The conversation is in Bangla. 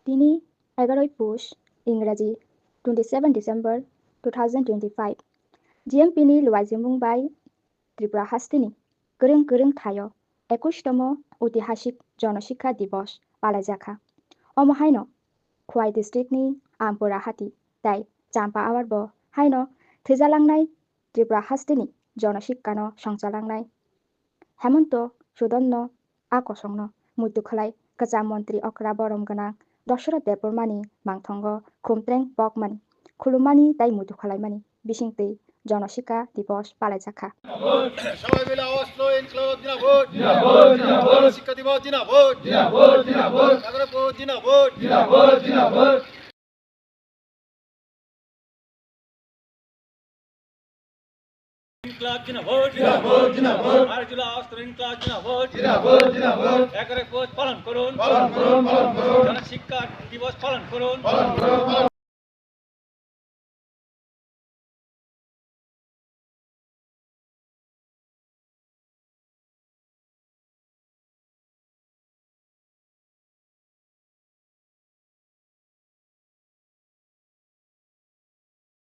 তিনি 11ই পুষ ইংৰাজী 27 ডিসেম্বৰ 2025 জিএমপিনি লুৱাইজিমুংবাই ত্রিপুরা হাস্তিনি गोरों गोरों थायो 21তম ঐতিহাসিক জনশিক্ষা দিবস পালাইজাখা অমহাইন খোয়াই ডিস্ट्रिक्टनि आमपुरा हाटी ताई चाम्पा आवारब हाइन थैजालांनाय त्रिपुरा हास्तिनि जनशिक्षानो संचालांनाय हेमंत सुदन्न आकसंनो मुतुखलाय कचा मन्त्री अक्रा बरम गना दशरथ देबबर्मानि मांथंग खुमत्रें बकमानि खुलुमानि ताई मुतुखलायमानि बिसिंतै জনশিক্ষা দিবস পালাইজাখা সবাই মিলে আওয়াজ লো ইনকলাব জিন্দাবাদ জিন্দাবাদ জিন্দাবাদ শিক্ষা দিবস জিন্দাবাদ জিন্দাবাদ জিন্দাবাদ নাগরিক জিন্দাবাদ জিন্দাবাদ জিন্দাবাদ ইনকলাব জিন্দাবাদ জিন্দাবাদ জিন্দাবাদ আরজুলা অস্ত্র ইনকলাব জিন্দাবাদ জিন্দাবাদ জিন্দাবাদ এগারে পালন করুন পালন করুন পালন করুন জনশিক্ষা দিবস পালন করুন পালন করুন